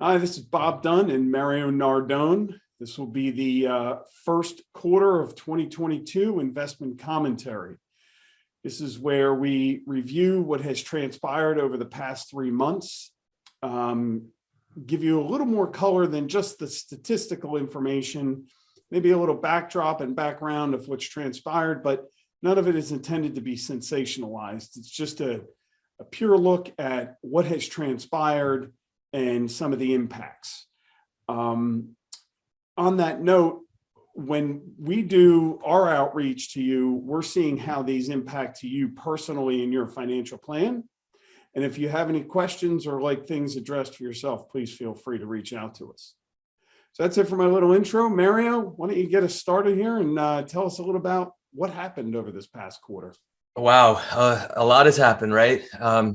Hi, this is Bob Dunn and Mario Nardone. This will be the first quarter of 2022 investment commentary. This is where we review what has transpired over the past 3 months, give you a little more color than just the statistical information, maybe a little backdrop and background of what's transpired, but none of it is intended to be sensationalized. It's just a pure look at what has transpired and some of the impacts. On that note, when we do our outreach to you, we're seeing how these impact to you personally in your financial plan. And if you have any questions or like things addressed for yourself, please feel free to reach out to us. So that's it for my little intro. Mario, why don't you get us started here and tell us a little about what happened over this past quarter? Wow, a lot has happened, right?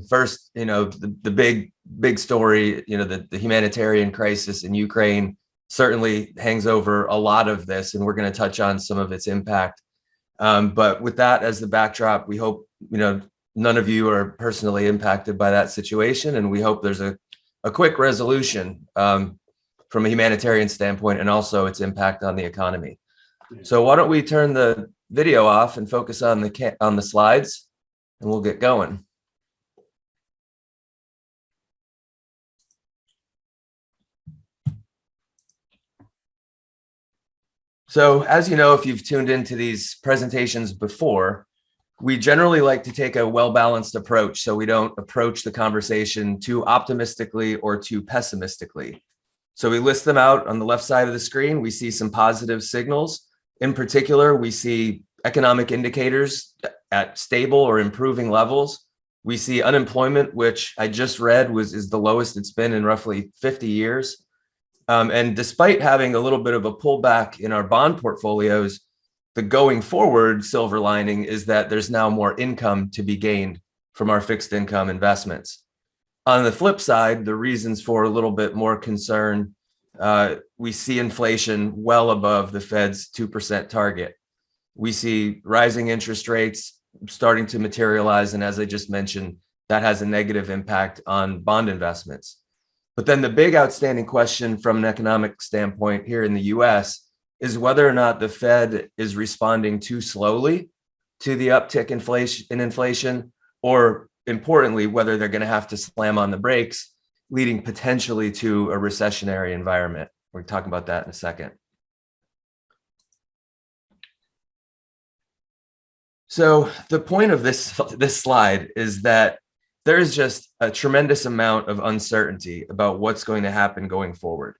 First, the big story, the humanitarian crisis in Ukraine certainly hangs over a lot of this, and we're going to touch on some of its impact. But with that as the backdrop, we hope, none of you are personally impacted by that situation, and we hope there's a quick resolution from a humanitarian standpoint and also its impact on the economy. So why don't we turn the video off and focus on the slides, and we'll get going. So as you know, if you've tuned into these presentations before, we generally like to take a well-balanced approach, so we don't approach the conversation too optimistically or too pessimistically. So we list them out on the left side of the screen. We see some positive signals. In particular, we see economic indicators at stable or improving levels. We see unemployment, which I just read is the lowest it's been in roughly 50 years. And despite having a little bit of a pullback in our bond portfolios, the going forward silver lining is that there's now more income to be gained from our fixed income investments. On the flip side, the reasons for a little bit more concern, we see inflation well above the Fed's 2% target. We see rising interest rates starting to materialize, and as I just mentioned, that has a negative impact on bond investments. But then the big outstanding question from an economic standpoint here in the US is whether or not the Fed is responding too slowly to the uptick in inflation, or importantly, whether they're going to have to slam on the brakes, leading potentially to a recessionary environment. We're talking about that in a second. So the point of this slide is that there is just a tremendous amount of uncertainty about what's going to happen going forward.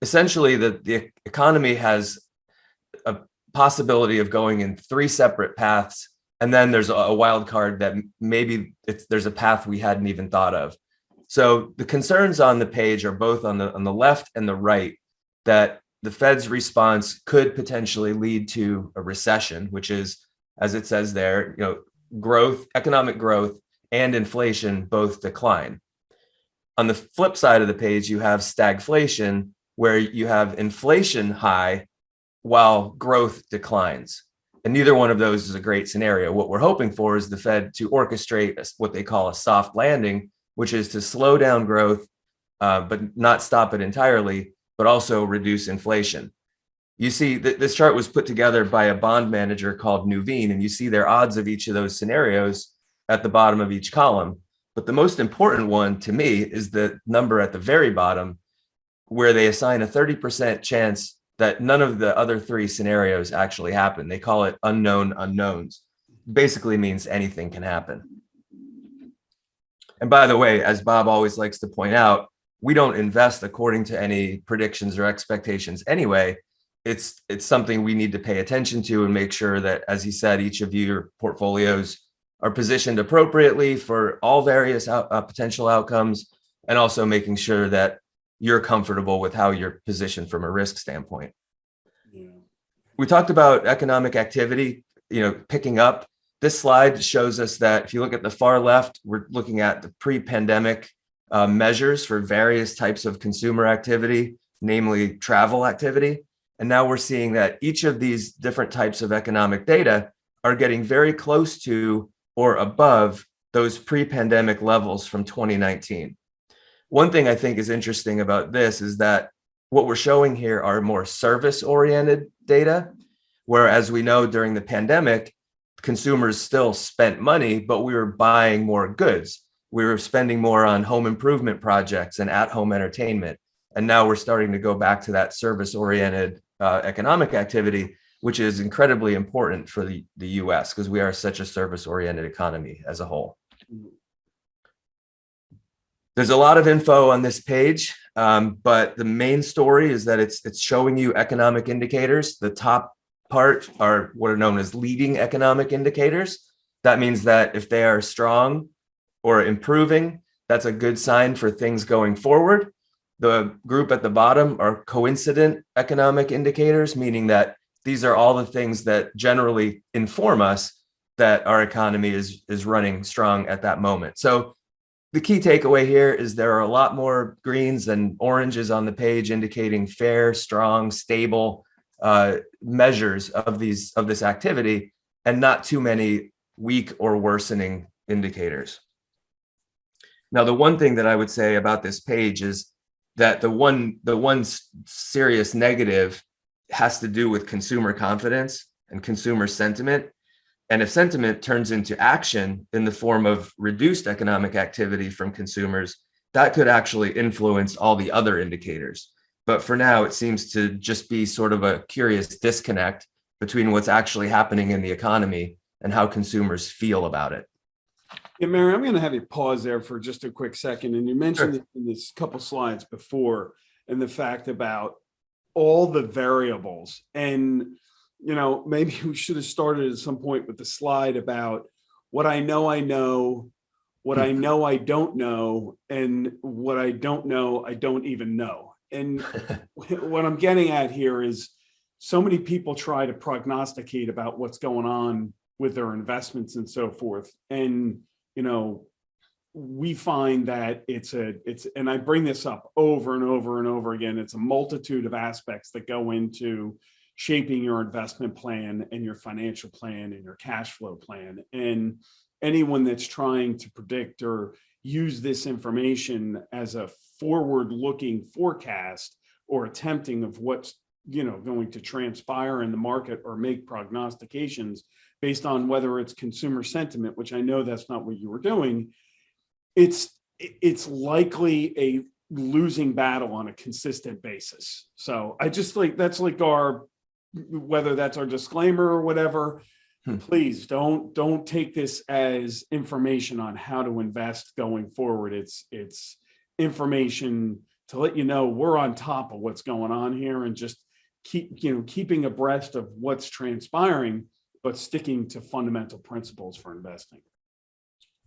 Essentially, the economy has a possibility of going in three separate paths, and then there's a wild card that maybe there's a path we hadn't even thought of. So the concerns on the page are both on the left and the right, that the Fed's response could potentially lead to a recession, which is, as it says there, economic growth and inflation both decline. On the flip side of the page, you have stagflation, where you have inflation high while growth declines. And neither one of those is a great scenario. What we're hoping for is the Fed to orchestrate what they call a soft landing, which is to slow down growth, but not stop it entirely, but also reduce inflation. You see that this chart was put together by a bond manager called Novi, and you see their odds of each of those scenarios at the bottom of each column. But the most important one to me is the number at the very bottom, where they assign a 30% chance that none of the other three scenarios actually happen. They call it unknown unknowns. Basically means anything can happen. And by the way, as Bob always likes to point out, we don't invest according to any predictions or expectations anyway. It's something we need to pay attention to and make sure that, as he said, each of your portfolios are positioned appropriately for all various potential outcomes, and also making sure that you're comfortable with how you're positioned from a risk standpoint. Yeah. We talked about economic activity, picking up. This slide shows us that if you look at the far left, we're looking at the pre-pandemic measures for various types of consumer activity, namely travel activity. And now we're seeing that each of these different types of economic data are getting very close to or above those pre-pandemic levels from 2019. One thing I think is interesting about this is that what we're showing here are more service-oriented data, whereas we know during the pandemic, consumers still spent money, but we were buying more goods. We were spending more on home improvement projects and at-home entertainment. And now we're starting to go back to that service-oriented economic activity, which is incredibly important for the US because we are such a service-oriented economy as a whole. There's a lot of info on this page, but the main story is that it's showing you economic indicators. The top part are what are known as leading economic indicators. That means that if they are strong or improving, that's a good sign for things going forward. The group at the bottom are coincident economic indicators, meaning that these are all the things that generally inform us that our economy is running strong at that moment. So the key takeaway here is there are a lot more greens and oranges on the page indicating fair, strong, stable measures of this activity, and not too many weak or worsening indicators. Now, the one thing that I would say about this page is that the one serious negative has to do with consumer confidence and consumer sentiment. And if sentiment turns into action in the form of reduced economic activity from consumers, that could actually influence all the other indicators. But for now, it seems to just be sort of a curious disconnect between what's actually happening in the economy and how consumers feel about it. Yeah, Mary, I'm going to have you pause there for just a quick second. And you mentioned Sure. it in this couple slides before, and the fact about all the variables. And, you know, maybe we should have started at some point with the slide about what I know, what I know I don't know, and what I don't know, I don't even know. And what I'm getting at here is so many people try to prognosticate about what's going on with their investments and so forth. And, you know, we find that it's, and I bring this up over and over and over again, it's a multitude of aspects that go into shaping your investment plan and your financial plan and your cash flow plan. And anyone that's trying to predict or use this information as a forward-looking forecast or attempting of what's, you know, going to transpire in the market or make prognostications based on whether it's consumer sentiment, which I know that's not what you were doing, it's likely a losing battle on a consistent basis. So I just like, that's like our, whether that's our disclaimer or whatever, please don't take this as information on how to invest going forward. It's information to let you know we're on top of what's going on here, and just keeping abreast of what's transpiring, but sticking to fundamental principles for investing.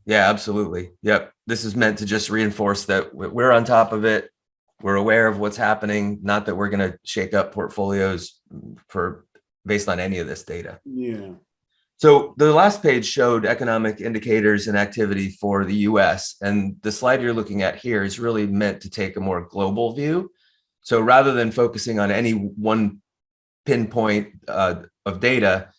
Yeah, absolutely. Yep. This is meant to just reinforce that we're on top of it. We're aware of what's happening, not that we're going to shake up portfolios based on any of this data. Yeah. So the last page showed economic indicators and activity for the US, and the slide you're looking at here is really meant to take a more global view. So rather than focusing on any one pinpoint of data,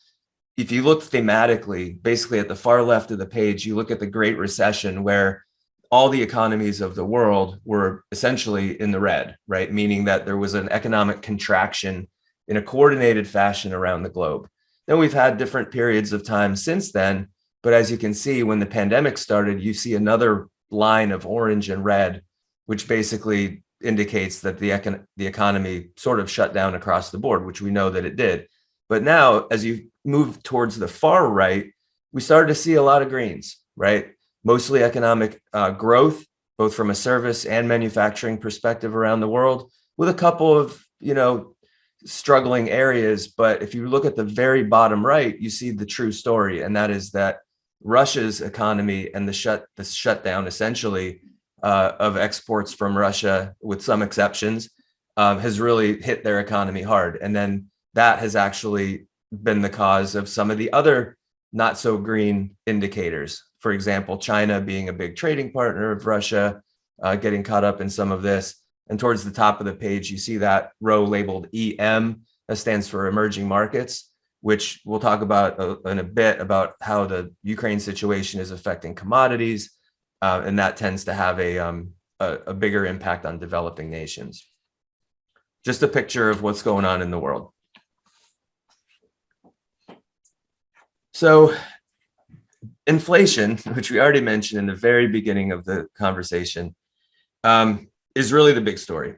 if you look thematically, basically at the far left of the page, you look at the Great Recession, where all the economies of the world were essentially in the red, right? Meaning that there was an economic contraction in a coordinated fashion around the globe. Then we've had different periods of time since then, but as you can see, when the pandemic started, you see another line of orange and red, which basically indicates that the economy sort of shut down across the board, which we know that it did. But now, as you move towards the far right, we started to see a lot of greens, right? Mostly economic growth, both from a service and manufacturing perspective around the world, with a couple of, struggling areas. But if you look at the very bottom right, you see the true story. And that is that Russia's economy and the shutdown essentially of exports from Russia, with some exceptions, has really hit their economy hard. And then that has actually been the cause of some of the other not so green indicators. For example, China being a big trading partner of Russia, getting caught up in some of this. And towards the top of the page, you see that row labeled EM, that stands for emerging markets, which we'll talk about in a bit about how the Ukraine situation is affecting commodities. And that tends to have a a bigger impact on developing nations. Just a picture of what's going on in the world. So inflation, which we already mentioned in the very beginning of the conversation, is really the big story.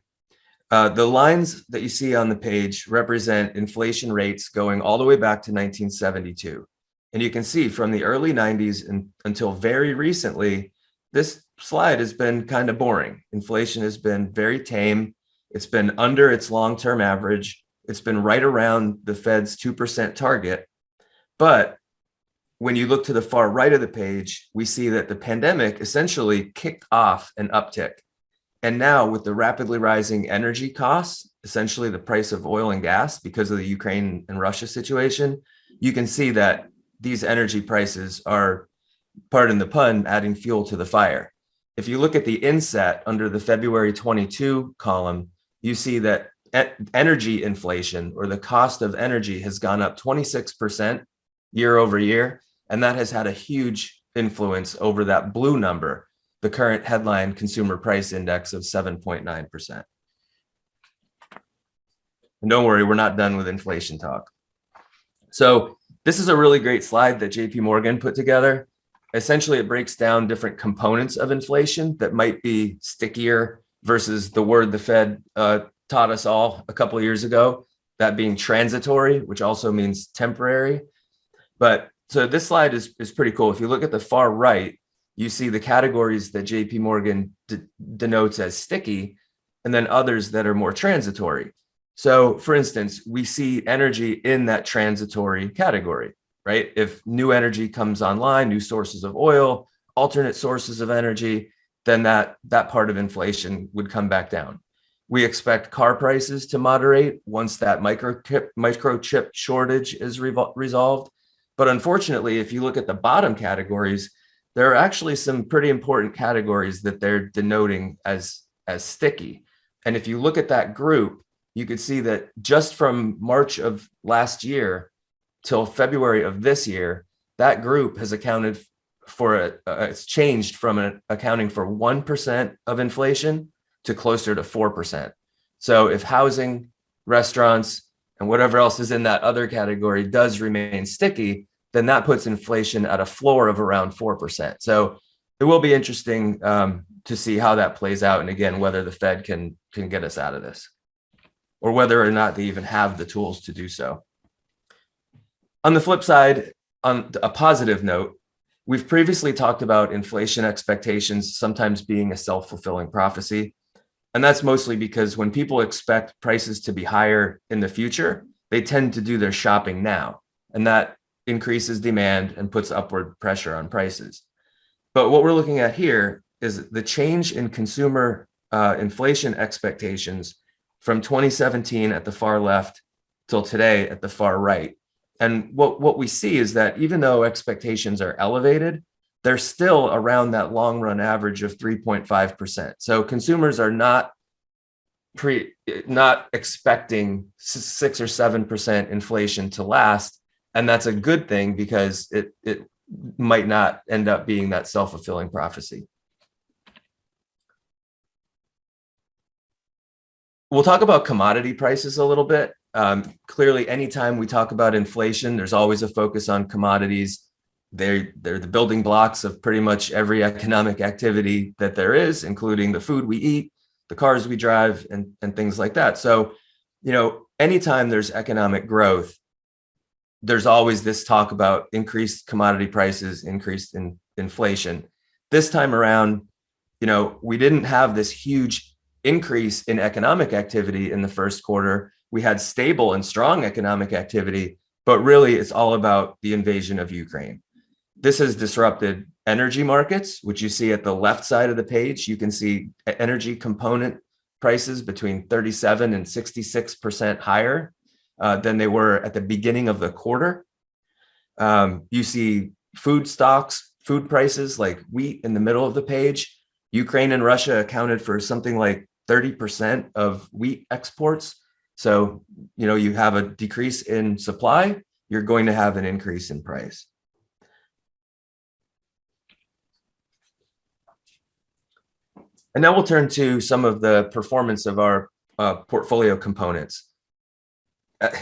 The lines that you see on the page represent inflation rates going all the way back to 1972. And you can see from the early 90s until very recently, this slide has been kind of boring. Inflation has been very tame. It's been under its long-term average. It's been right around the Fed's 2% target. But when you look to the far right of the page, we see that the pandemic essentially kicked off an uptick. And now with the rapidly rising energy costs, essentially the price of oil and gas because of the Ukraine and Russia situation, you can see that these energy prices are, pardon the pun, adding fuel to the fire. If you look at the inset under the February 22 column, you see that energy inflation, or the cost of energy, has gone up 26% year over year. And that has had a huge influence over that blue number, the current headline consumer price index of 7.9%. And don't worry, we're not done with inflation talk. So this is a really great slide that JP Morgan put together. Essentially, it breaks down different components of inflation that might be stickier versus the word the Fed taught us all a couple of years ago, that being transitory, which also means temporary. But so this slide is pretty cool. If you look at the far right, you see the categories that JP Morgan denotes as sticky, and then others that are more transitory. So for instance, we see energy in that transitory category, right? If new energy comes online, new sources of oil, alternate sources of energy, then that part of inflation would come back down. We expect car prices to moderate once that microchip shortage is resolved. But unfortunately, if you look at the bottom categories, there are actually some pretty important categories that they're denoting as sticky. And if you look at that group, you could see that just from March of last year till February of this year, that group has accounted for it's changed from accounting for 1% of inflation to closer to 4%. So if housing, restaurants, and whatever else is in that other category does remain sticky, then that puts inflation at a floor of around 4%. So it will be interesting to see how that plays out. And again, whether the Fed can get us out of this, or whether or not they even have the tools to do so. On the flip side, on a positive note, we've previously talked about inflation expectations sometimes being a self-fulfilling prophecy. And that's mostly because when people expect prices to be higher in the future, they tend to do their shopping now. And that increases demand and puts upward pressure on prices. But what we're looking at here is the change in consumer inflation expectations from 2017 at the far left till today at the far right. And what we see is that even though expectations are elevated, they're still around that long run average of 3.5%. So consumers are not expecting 6 or 7% inflation to last. And that's a good thing because it might not end up being that self-fulfilling prophecy. We'll talk about commodity prices a little bit. Clearly, anytime we talk about inflation, there's always a focus on commodities. They're the building blocks of pretty much every economic activity that there is, including the food we eat, the cars we drive, and things like that. So, anytime there's economic growth, there's always this talk about increased commodity prices, increased in inflation. This time around, we didn't have this huge increase in economic activity in the first quarter. We had stable and strong economic activity, but really it's all about the invasion of Ukraine. This has disrupted energy markets, which you see at the left side of the page. You can see energy component prices between 37 and 66% higher than they were at the beginning of the quarter. You see food stocks, food prices like wheat in the middle of the page. Ukraine and Russia accounted for something like 30% of wheat exports. So, you have a decrease in supply, you're going to have an increase in price. And now we'll turn to some of the performance of our portfolio components.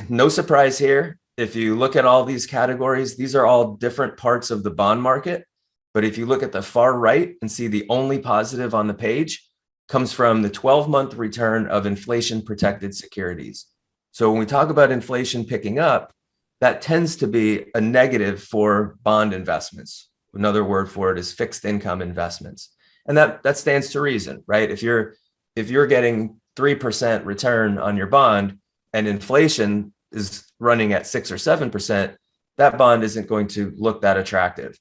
No surprise here. If you look at all these categories, these are all different parts of the bond market. But if you look at the far right and see the only positive on the page comes from the 12-month return of inflation protected securities. So when we talk about inflation picking up, that tends to be a negative for bond investments. Another word for it is fixed income investments. And that stands to reason, right? If you're getting 3% return on your bond and inflation is running at 6 or 7%, that bond isn't going to look that attractive.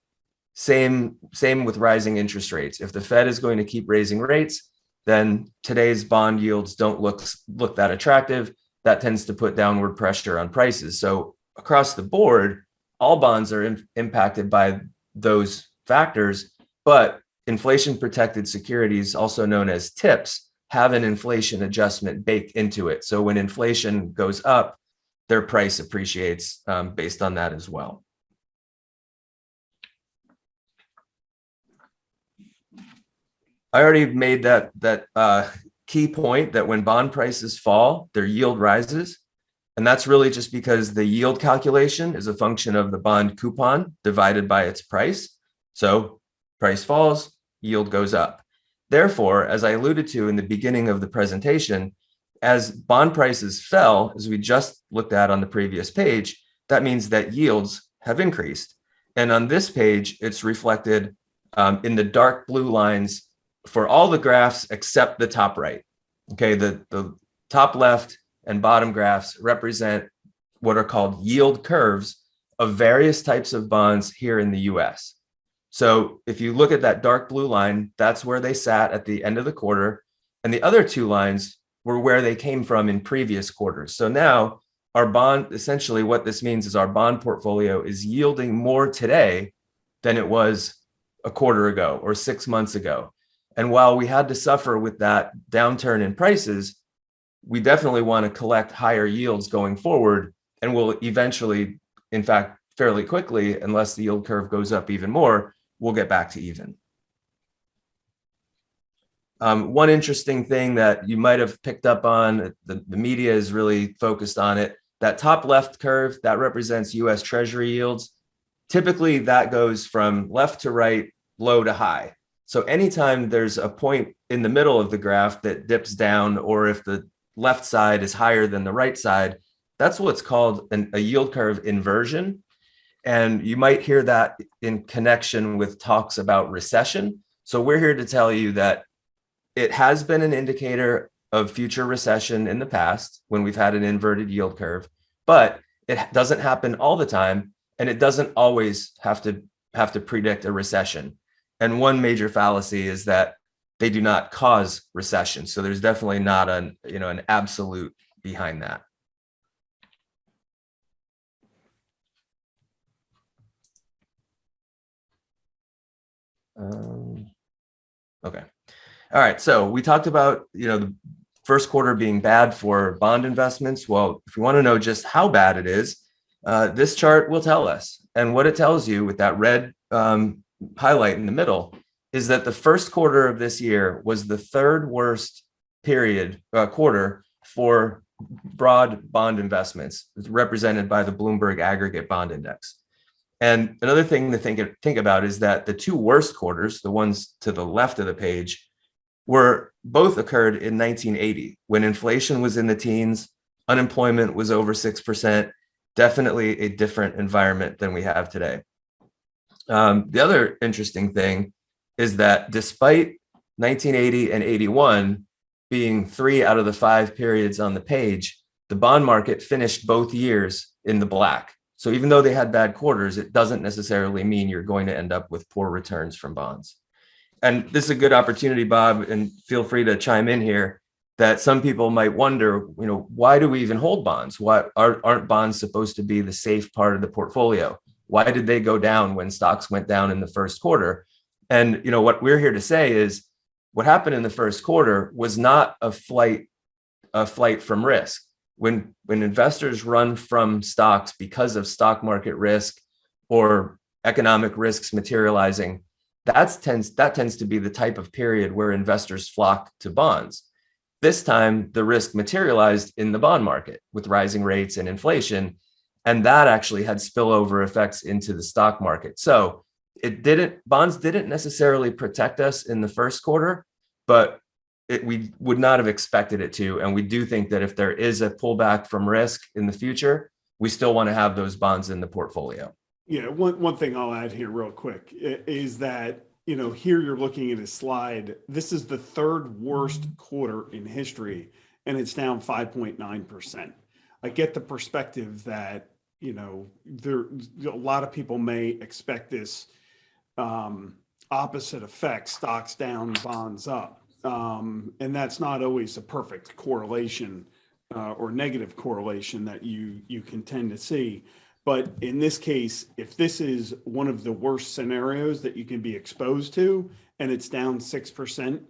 Same with rising interest rates. If the Fed is going to keep raising rates, then today's bond yields don't look that attractive. That tends to put downward pressure on prices. So across the board, all bonds are impacted by those factors, but inflation protected securities, also known as TIPS, have an inflation adjustment baked into it. So when inflation goes up, their price appreciates based on that as well. I already made that key point that when bond prices fall, their yield rises. And that's really just because the yield calculation is a function of the bond coupon divided by its price. So price falls, yield goes up. Therefore, as I alluded to in the beginning of the presentation, as bond prices fell, as we just looked at on the previous page, that means that yields have increased. And on this page, it's reflected in the dark blue lines for all the graphs except the top right. Okay, the top left and bottom graphs represent what are called yield curves of various types of bonds here in the US. So if you look at that dark blue line, that's where they sat at the end of the quarter. And the other two lines were where they came from in previous quarters. So now our bond, essentially what this means is our bond portfolio is yielding more today than it was a quarter ago or 6 months ago. And while we had to suffer with that downturn in prices, we definitely want to collect higher yields going forward, and we'll eventually, in fact, fairly quickly, unless the yield curve goes up even more, we'll get back to even. One interesting thing that you might have picked up on, the media is really focused on it, that top left curve, that represents US Treasury yields. Typically, that goes from left to right, low to high. So anytime there's a point in the middle of the graph that dips down, or if the left side is higher than the right side, that's what's called a yield curve inversion. And you might hear that in connection with talks about recession. So we're here to tell you that it has been an indicator of future recession in the past when we've had an inverted yield curve, but it doesn't happen all the time, and it doesn't always have to predict a recession. And one major fallacy is that they do not cause recession. So there's definitely not an absolute behind that. Okay. All right. So we talked about, the first quarter being bad for bond investments. Well, if you want to know just how bad it is, this chart will tell us. And what it tells you with that red highlight in the middle is that the first quarter of this year was the third worst quarter for broad bond investments, represented by the Bloomberg Aggregate Bond Index. And another thing to think about is that the two worst quarters, the ones to the left of the page, were both occurred in 1980, when inflation was in the teens, unemployment was over 6%, definitely a different environment than we have today. The other interesting thing is that despite 1980 and 81 being 3 out of the 5 periods on the page, the bond market finished both years in the black. So even though they had bad quarters, it doesn't necessarily mean you're going to end up with poor returns from bonds. And this is a good opportunity, Bob, and feel free to chime in here, that some people might wonder, why do we even hold bonds? Why aren't bonds supposed to be the safe part of the portfolio? Why did they go down when stocks went down in the first quarter? And what we're here to say is what happened in the first quarter was not a flight from risk. When investors run from stocks because of stock market risk or economic risks materializing, that tends to be the type of period where investors flock to bonds. This time, the risk materialized in the bond market with rising rates and inflation, and that actually had spillover effects into the stock market. So bonds didn't necessarily protect us in the first quarter, but we would not have expected it to. And we do think that if there is a pullback from risk in the future, we still want to have those bonds in the portfolio. Yeah, one thing I'll add here real quick is that, here you're looking at a slide. This is the third worst quarter in history, and it's down 5.9%. I get the perspective that, there a lot of people may expect this opposite effect, stocks down, bonds up. And that's not always a perfect correlation or negative correlation that you can tend to see. But in this case, if this is one of the worst scenarios that you can be exposed to, and it's down 6%,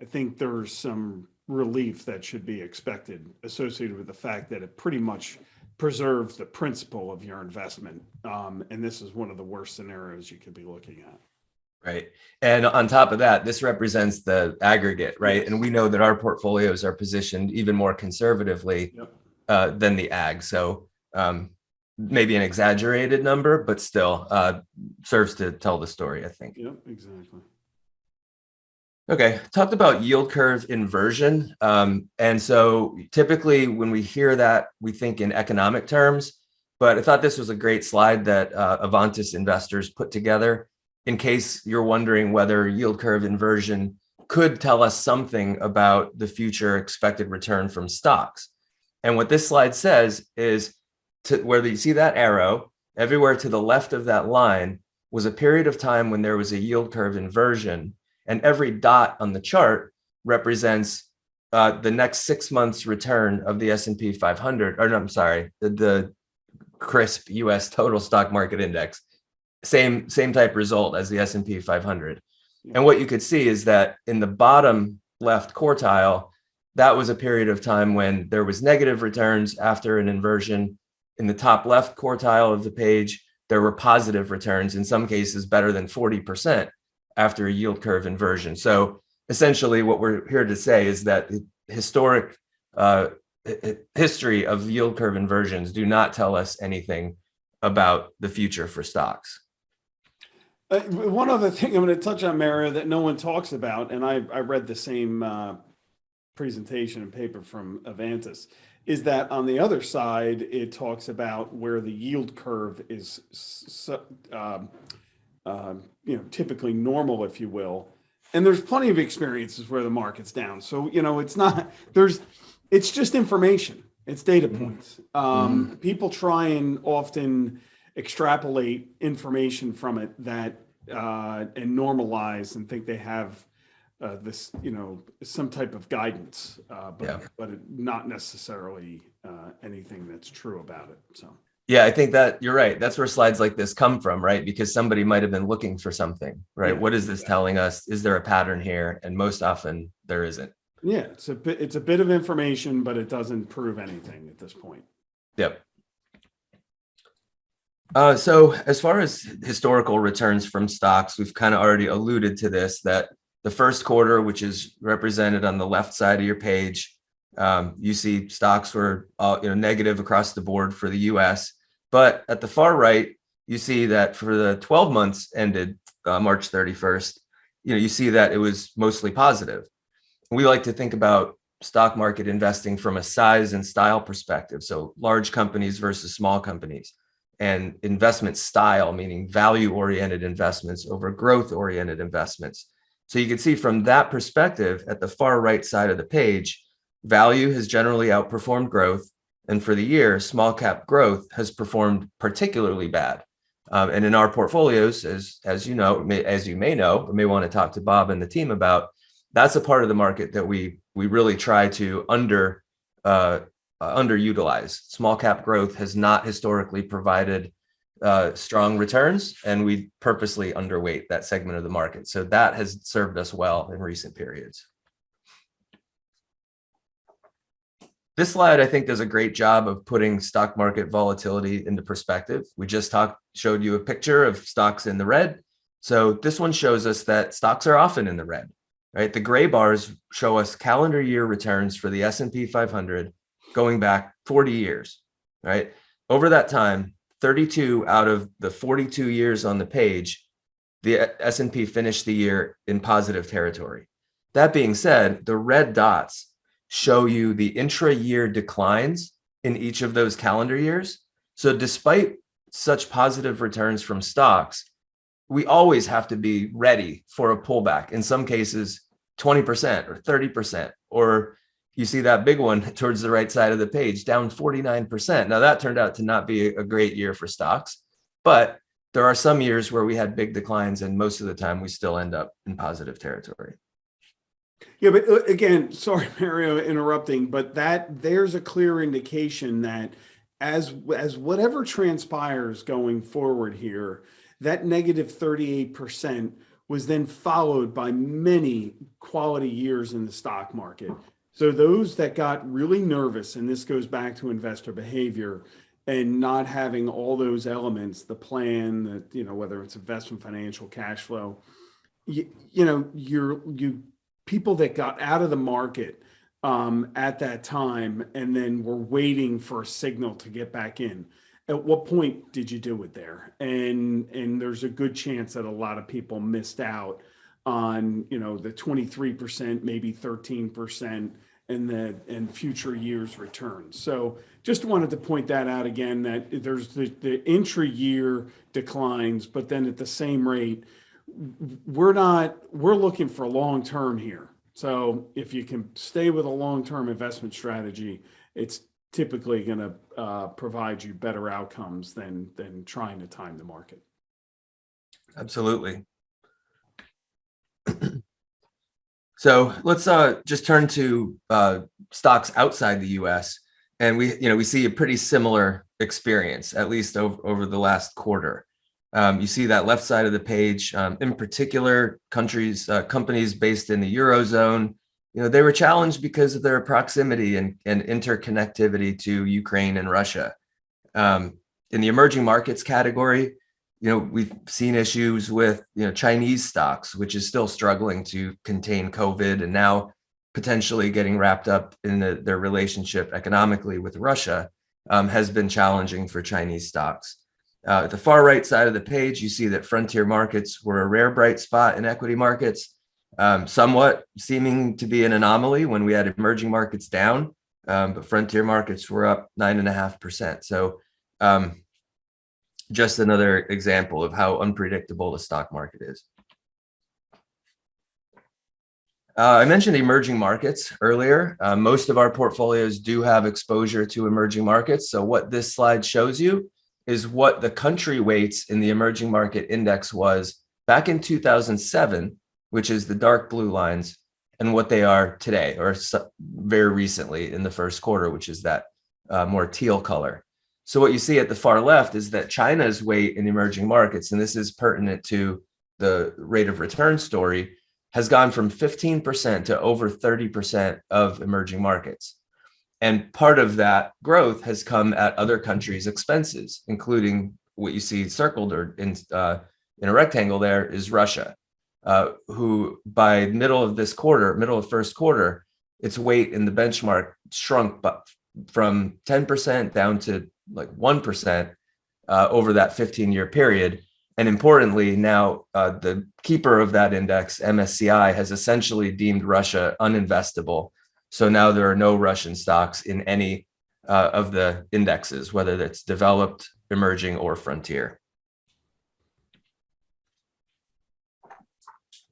I think there's some relief that should be expected associated with the fact that it pretty much preserves the principle of your investment. And this is one of the worst scenarios you could be looking at. Right. And on top of that, this represents the aggregate, right? Yes. And we know that our portfolios are positioned even more conservatively than the ag. So maybe an exaggerated number, but still serves to tell the story, I think. Yep, exactly. Okay, talked about yield curve inversion. And so typically when we hear that, we think in economic terms, but I thought this was a great slide that Avantis investors put together in case you're wondering whether yield curve inversion could tell us something about the future expected return from stocks. And what this slide says is, where you see that arrow, everywhere to the left of that line was a period of time when there was a yield curve inversion, and every dot on the chart represents the next 6 months return of the S&P 500, or no, I'm sorry, the crisp US total stock market index. Same type result as the S&P 500. And what you could see is that in the bottom left quartile, that was a period of time when there was negative returns after an inversion. In the top left quartile of the page, there were positive returns, in some cases better than 40% after a yield curve inversion. So essentially what we're here to say is that the historic history of yield curve inversions do not tell us anything about the future for stocks. One other thing I'm going to touch on, Mario, that no one talks about, and I read the same presentation and paper from Avantis, is that on the other side, it talks about where the yield curve is, typically normal, if you will. And there's plenty of experiences where the market's down. So, it's just information. It's data points. People try and often extrapolate information from it that and normalize and think they have this, some type of guidance, but not necessarily anything that's true about it. So. Yeah, I think that you're right. That's where slides like this come from, right? Because somebody might have been looking for something, right? Yeah, what is this telling us? Is there a pattern here? And most often there isn't. Yeah, it's a bit of information, but it doesn't prove anything at this point. Yep. So as far as historical returns from stocks, we've kind of already alluded to this, that the first quarter, which is represented on the left side of your page, you see stocks were negative across the board for the US. But at the far right, you see that for the 12 months ended March 31st, you see that it was mostly positive. We like to think about stock market investing from a size and style perspective. So large companies versus small companies, and investment style, meaning value-oriented investments over growth-oriented investments. So you can see from that perspective at the far right side of the page, value has generally outperformed growth. And for the year, small cap growth has performed particularly bad. And in our portfolios, as you may know, or may want to talk to Bob and the team about, that's a part of the market that we really try to underutilize. Small cap growth has not historically provided strong returns, and we purposely underweight that segment of the market. So that has served us well in recent periods. This slide, I think, does a great job of putting stock market volatility into perspective. We just showed you a picture of stocks in the red So this one shows us that stocks are often in the red, right? The gray bars show us calendar year returns for the S&P 500 going back 40 years, right? Over that time, 32 out of the 42 years on the page, the S&P finished the year in positive territory. That being said, the red dots show you the intra-year declines in each of those calendar years. So despite such positive returns from stocks, we always have to be ready for a pullback. In some cases, 20% or 30%, or you see that big one towards the right side of the page, down 49%. Now that turned out to not be a great year for stocks, but there are some years where we had big declines, and most of the time we still end up in positive territory. Yeah, but again, sorry, Mario, interrupting, but there's a clear indication that as whatever transpires going forward here, that negative 38% was then followed by many quality years in the stock market. So those that got really nervous, and this goes back to investor behavior and not having all those elements, the plan, whether it's investment, financial, cash flow, people that got out of the market at that time and then were waiting for a signal to get back in. At what point did you do it there? And there's a good chance that a lot of people missed out on, the 23%, maybe 13%, and future years returns. So just wanted to point that out again, that there's the intra-year declines, but then at the same rate, we're looking for long term here. So if you can stay with a long-term investment strategy, it's typically going to provide you better outcomes than trying to time the market. Absolutely. So let's just turn to stocks outside the U.S. and we see a pretty similar experience, at least over the last quarter. You see that left side of the page, in particular, companies based in the Eurozone, they were challenged because of their proximity and interconnectivity to Ukraine and Russia. In the emerging markets category, we've seen issues with, Chinese stocks, which is still struggling to contain COVID and now potentially getting wrapped up in their relationship economically with Russia, has been challenging for Chinese stocks. At the far right side of the page, you see that frontier markets were a rare bright spot in equity markets, somewhat seeming to be an anomaly when we had emerging markets down, but frontier markets were up 9.5%. So just another example of how unpredictable the stock market is. I mentioned emerging markets earlier. Most of our portfolios do have exposure to emerging markets. So what this slide shows you is what the country weights in the emerging market index was back in 2007, which is the dark blue lines, and what they are today, or very recently in the first quarter, which is that more teal color. So what you see at the far left is that China's weight in emerging markets, and this is pertinent to the rate of return story, has gone from 15% to over 30% of emerging markets. And part of that growth has come at other countries' expenses, including what you see circled or in a rectangle there is Russia, who by middle of first quarter, its weight in the benchmark shrunk from 10% down to like 1% over that 15-year period. And importantly, now the keeper of that index, MSCI, has essentially deemed Russia uninvestable. So now there are no Russian stocks in any of the indexes, whether that's developed, emerging, or frontier.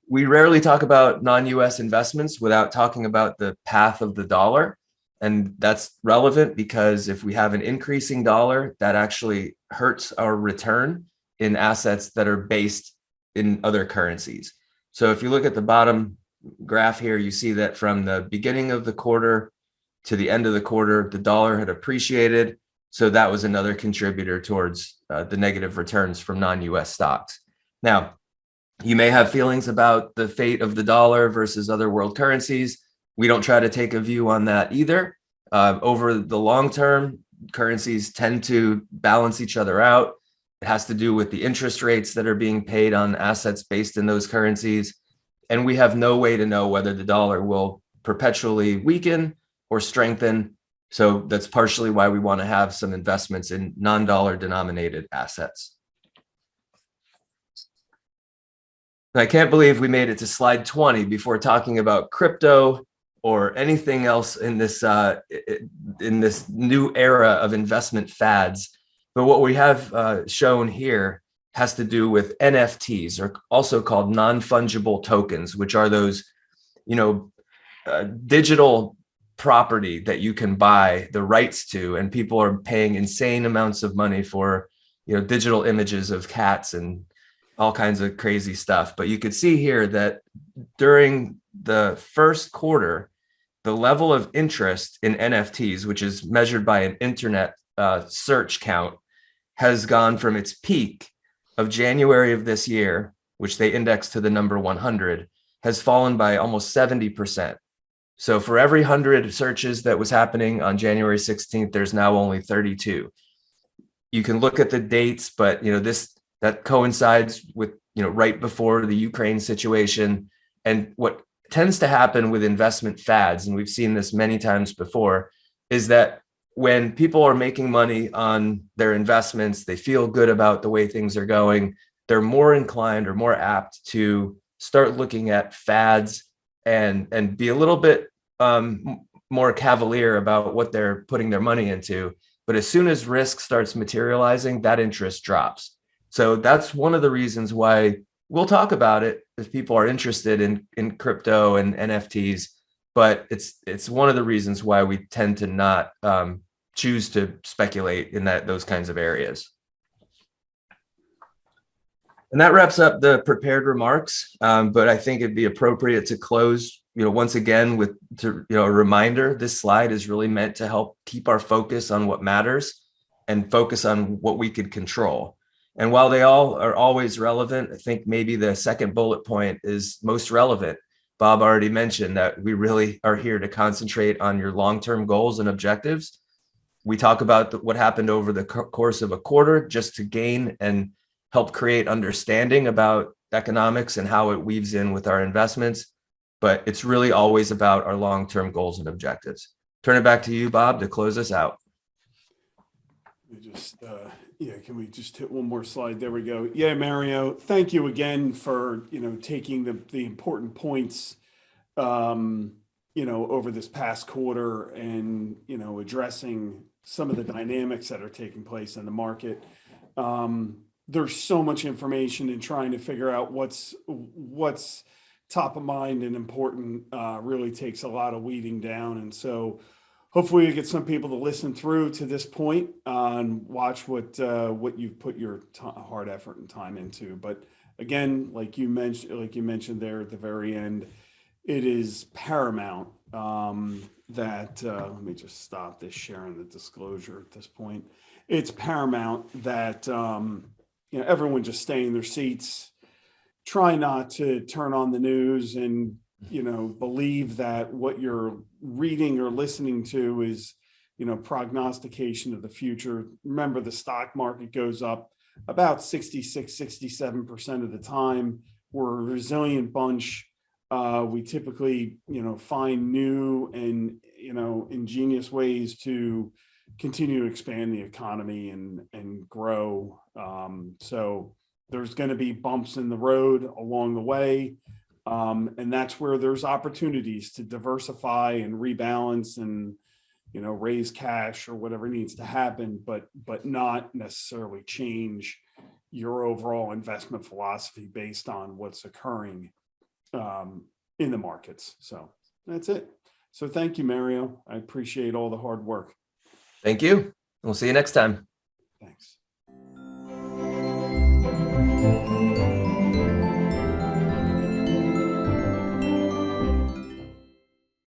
We rarely talk about non-US investments without talking about the path of the dollar. And that's relevant because if we have an increasing dollar, that actually hurts our return in assets that are based in other currencies. So if you look at the bottom graph here, you see that from the beginning of the quarter to the end of the quarter, the dollar had appreciated. So that was another contributor towards the negative returns from non-US stocks. Now, you may have feelings about the fate of the dollar versus other world currencies. We don't try to take a view on that either. Over the long term, currencies tend to balance each other out. It has to do with the interest rates that are being paid on assets based in those currencies. And we have no way to know whether the dollar will perpetually weaken or strengthen. So that's partially why we want to have some investments in non-dollar denominated assets. And I can't believe we made it to slide 20 before talking about crypto or anything else in this new era of investment fads. But what we have shown here has to do with NFTs, or also called non-fungible tokens, which are those, digital property that you can buy the rights to, and people are paying insane amounts of money for, digital images of cats and all kinds of crazy stuff. But you could see here that during the first quarter, the level of interest in NFTs, which is measured by an internet search count, has gone from its peak of January of this year, which they index to the number 100, has fallen by almost 70%. So for every 100 searches that was happening on January 16th, there's now only 32. You can look at the dates, but that coincides with, right before the Ukraine situation. And what tends to happen with investment fads, and we've seen this many times before, is that when people are making money on their investments, they feel good about the way things are going, they're more inclined or more apt to start looking at fads and be a little bit more cavalier about what they're putting their money into. But as soon as risk starts materializing, that interest drops. So that's one of the reasons why we'll talk about it if people are interested in crypto and NFTs. But it's one of the reasons why we tend to not choose to speculate in those kinds of areas. And that wraps up the prepared remarks. But I think it'd be appropriate to close, once again with a reminder. This slide is really meant to help keep our focus on what matters and focus on what we could control. And while they all are always relevant, I think maybe the second bullet point is most relevant. Bob already mentioned that we really are here to concentrate on your long-term goals and objectives. We talk about what happened over the course of a quarter just to gain and help create understanding about economics and how it weaves in with our investments. But it's really always about our long-term goals and objectives. Turn it back to you, Bob, to close us out. Can we just hit one more slide? There we go. Yeah, Mario, thank you again for, taking the important points, over this past quarter and, addressing some of the dynamics that are taking place in the market. There's so much information, and trying to figure out what's top of mind and important really takes a lot of weeding down. And so hopefully we get some people to listen through to this point and watch what you've put your hard effort and time into. But again, like you mentioned there at the very end, it is paramount that let me just stop this sharing the disclosure at this point. It's paramount that everyone just stay in their seats, try not to turn on the news and believe that what you're reading or listening to is, prognostication of the future. Remember, the stock market goes up about 67% of the time. We're a resilient bunch. We typically, find new and, ingenious ways to continue to expand the economy and grow. So there's going to be bumps in the road along the way. And that's where there's opportunities to diversify and rebalance and, raise cash or whatever needs to happen, but not necessarily change your overall investment philosophy based on what's occurring in the markets. So that's it. So thank you, Mario. I appreciate all the hard work. Thank you. We'll see you next time. Thanks.